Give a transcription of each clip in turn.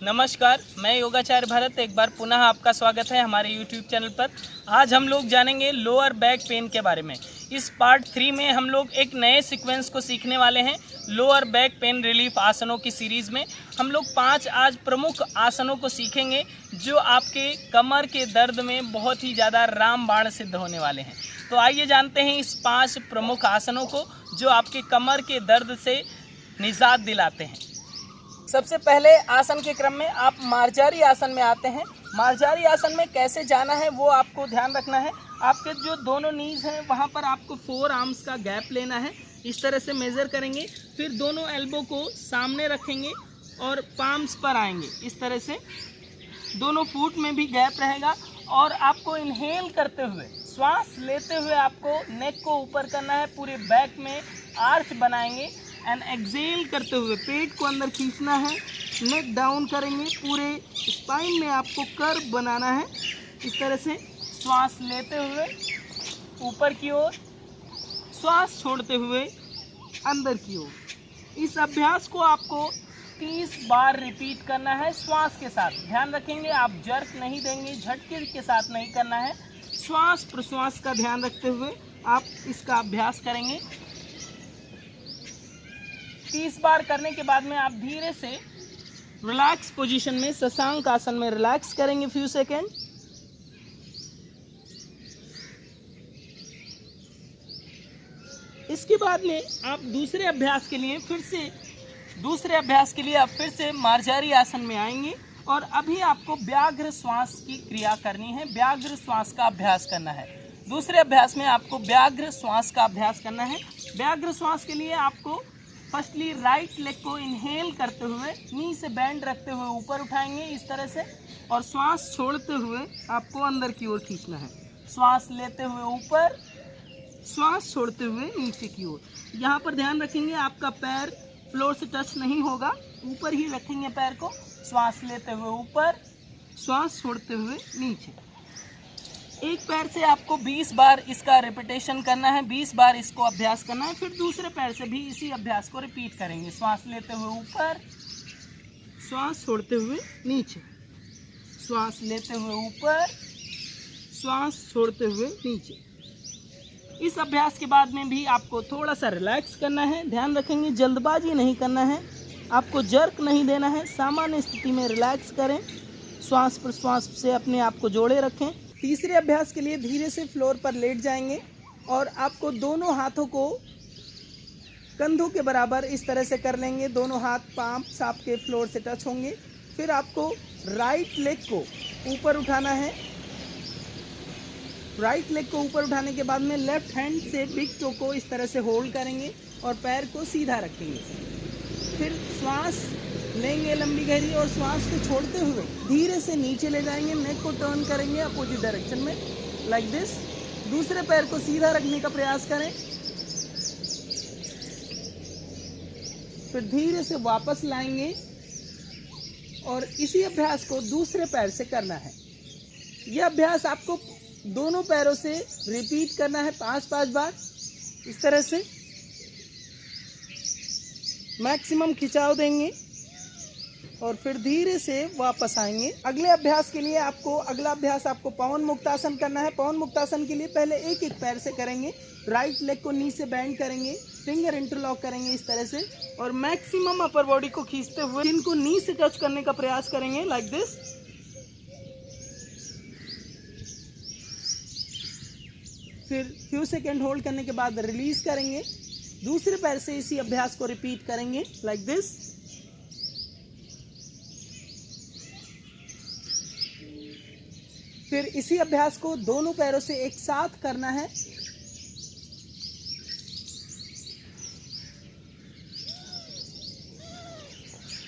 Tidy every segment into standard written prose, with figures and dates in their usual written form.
नमस्कार, मैं योगाचार्य भरत एक बार पुनः आपका स्वागत है हमारे YouTube चैनल पर। आज हम लोग जानेंगे लोअर बैक पेन के बारे में। इस पार्ट 3 में हम लोग एक नए सीक्वेंस को सीखने वाले हैं। लोअर बैक पेन रिलीफ आसनों की सीरीज़ में हम लोग 5 आज प्रमुख आसनों को सीखेंगे जो आपके कमर के दर्द में बहुत ही ज़्यादा रामबाण सिद्ध होने वाले हैं। तो आइए जानते हैं इस 5 प्रमुख आसनों को जो आपके कमर के दर्द से निजात दिलाते हैं। सबसे पहले आसन के क्रम में आप मार्जारी आसन में आते हैं। मार्जारी आसन में कैसे जाना है वो आपको ध्यान रखना है। आपके जो दोनों नीज हैं वहाँ पर आपको 4 आर्म्स का गैप लेना है। इस तरह से मेज़र करेंगे, फिर दोनों एल्बो को सामने रखेंगे और पाम्स पर आएंगे। इस तरह से दोनों फुट में भी गैप रहेगा और आपको इनहेल करते हुए, श्वास लेते हुए आपको नेक को ऊपर करना है। पूरे बैक में आर्च बनाएंगे एंड एक्सेल करते हुए पेट को अंदर खींचना है, नेक डाउन करेंगे। पूरे स्पाइन में आपको कर्व बनाना है। इस तरह से श्वास लेते हुए ऊपर की ओर, श्वास छोड़ते हुए अंदर की ओर। इस अभ्यास को आपको 30 बार रिपीट करना है श्वास के साथ। ध्यान रखेंगे आप जर्क नहीं देंगे, झटके के साथ नहीं करना है। श्वास प्रश्वास का ध्यान रखते हुए आप इसका अभ्यास करेंगे। 30 बार करने के बाद में आप धीरे से रिलैक्स पोजीशन में शशांक आसन में रिलैक्स करेंगे फ्यू सेकेंड। इसके बाद में आप दूसरे अभ्यास के लिए आप फिर से मार्जारी आसन में आएंगे और अभी आपको व्याघ्र श्वास की क्रिया करनी है। व्याघ्र श्वास का अभ्यास करना है। दूसरे अभ्यास में आपको व्याघ्र श्वास का अभ्यास करना है। व्याघ्र श्वास के लिए आपको फर्स्टली राइट लेग को इनहेल करते हुए नी से बैंड रखते हुए ऊपर उठाएंगे इस तरह से, और श्वास छोड़ते हुए आपको अंदर की ओर खींचना है। श्वास लेते हुए ऊपर, श्वास छोड़ते हुए नीचे की ओर। यहाँ पर ध्यान रखेंगे आपका पैर फ्लोर से टच नहीं होगा, ऊपर ही रखेंगे पैर को। श्वास लेते हुए ऊपर, श्वास छोड़ते हुए नीचे। एक पैर से आपको 20 बार इसका रिपीटेशन करना है, 20 बार इसको अभ्यास करना है। फिर दूसरे पैर से भी इसी अभ्यास को रिपीट करेंगे। श्वास लेते हुए ऊपर, श्वास छोड़ते हुए नीचे, श्वास लेते हुए ऊपर, श्वास छोड़ते हुए नीचे। इस अभ्यास के बाद में भी आपको थोड़ा सा रिलैक्स करना है। ध्यान रखेंगे जल्दबाजी नहीं करना है, आपको जर्क नहीं देना है। सामान्य स्थिति में रिलैक्स करें, श्वास प्रश्वास से अपने आप को जोड़े रखें। तीसरे अभ्यास के लिए धीरे से फ्लोर पर लेट जाएंगे और आपको दोनों हाथों को कंधों के बराबर इस तरह से कर लेंगे। दोनों हाथ पाम्स आपके फ्लोर से टच होंगे। फिर आपको राइट लेग को ऊपर उठाना है। राइट लेग को ऊपर उठाने के बाद में लेफ्ट हैंड से बिग टो को इस तरह से होल्ड करेंगे और पैर को सीधा रखेंगे। फिर श्वास लेंगे लंबी गहरी और श्वास को छोड़ते हुए धीरे से नीचे ले जाएंगे। नेक को टर्न करेंगे अपोजिट डायरेक्शन में लाइक दिस। दूसरे पैर को सीधा रखने का प्रयास करें। फिर धीरे से वापस लाएंगे और इसी अभ्यास को दूसरे पैर से करना है। यह अभ्यास आपको दोनों पैरों से रिपीट करना है 5-5 बार इस तरह से। मैक्सिमम खिंचाव देंगे और फिर धीरे से वापस आएंगे। अगला अभ्यास आपको पवन मुक्तासन करना है। पवन मुक्तासन के लिए पहले एक पैर से करेंगे। राइट लेग को नी से बैंड करेंगे, फिंगर इंटरलॉक करेंगे इस तरह से और मैक्सिमम अपर बॉडी को खींचते हुए चिन को नी से टच करने का प्रयास करेंगे लाइक दिस। फिर फ्यू सेकेंड होल्ड करने के बाद रिलीज करेंगे। दूसरे पैर से इसी अभ्यास को रिपीट करेंगे लाइक दिस। फिर इसी अभ्यास को दोनों पैरों से एक साथ करना है।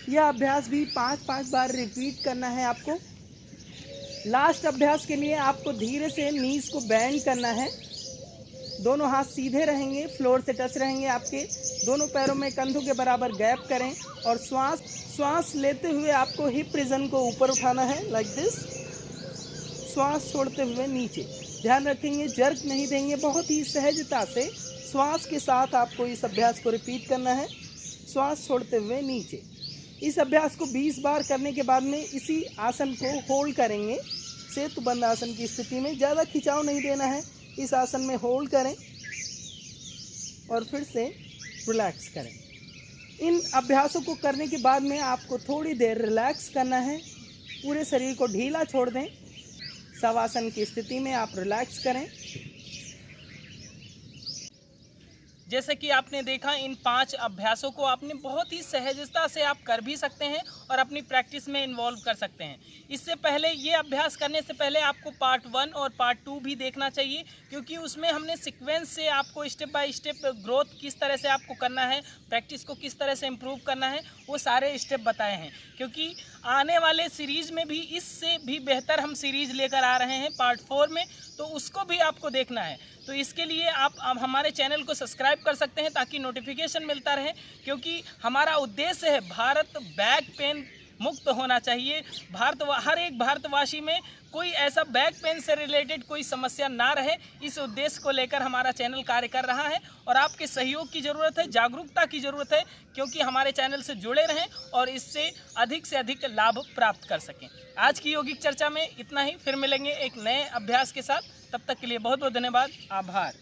यह अभ्यास भी 5-5 बार रिपीट करना है आपको। लास्ट अभ्यास के लिए आपको धीरे से नीज को बैंड करना है। दोनों हाथ सीधे रहेंगे, फ्लोर से टच रहेंगे आपके। दोनों पैरों में कंधों के बराबर गैप करें और श्वास लेते हुए आपको हिप रीजन को ऊपर उठाना है लाइक दिस। श्वास छोड़ते हुए नीचे। ध्यान रखेंगे जर्क नहीं देंगे, बहुत ही सहजता से श्वास के साथ आपको इस अभ्यास को रिपीट करना है। श्वास छोड़ते हुए नीचे। इस अभ्यास को 20 बार करने के बाद में इसी आसन को होल्ड करेंगे। सेतुबंद आसन की स्थिति में ज़्यादा खिंचाव नहीं देना है। इस आसन में होल्ड करें और फिर से रिलैक्स करें। इन अभ्यासों को करने के बाद में आपको थोड़ी देर रिलैक्स करना है। पूरे शरीर को ढीला छोड़ दें। शवासन की स्थिति में आप रिलैक्स करें। जैसे कि आपने देखा, इन 5 अभ्यासों को आपने बहुत ही सहजता से आप कर भी सकते हैं और अपनी प्रैक्टिस में इन्वॉल्व कर सकते हैं। इससे पहले ये अभ्यास करने से पहले आपको पार्ट 1 और पार्ट 2 भी देखना चाहिए, क्योंकि उसमें हमने सीक्वेंस से आपको स्टेप बाय स्टेप ग्रोथ किस तरह से आपको करना है, प्रैक्टिस को किस तरह से इम्प्रूव करना है, वो सारे स्टेप बताए हैं। क्योंकि आने वाले सीरीज़ में भी इससे भी बेहतर हम सीरीज़ लेकर आ रहे हैं पार्ट 4 में, तो उसको भी आपको देखना है। तो इसके लिए आप हमारे चैनल को सब्सक्राइब कर सकते हैं ताकि नोटिफिकेशन मिलता रहे, क्योंकि हमारा उद्देश्य है भारत बैक पेन मुक्त होना चाहिए। हर एक भारतवासी में कोई ऐसा बैक पेन से रिलेटेड कोई समस्या ना रहे, इस उद्देश्य को लेकर हमारा चैनल कार्य कर रहा है। और आपके सहयोग की ज़रूरत है, जागरूकता की ज़रूरत है, क्योंकि हमारे चैनल से जुड़े रहें और इससे अधिक लाभ प्राप्त कर सकें। आज की यौगिक चर्चा में इतना ही। फिर मिलेंगे एक नए अभ्यास के साथ। तब तक के लिए बहुत बहुत धन्यवाद। आभार।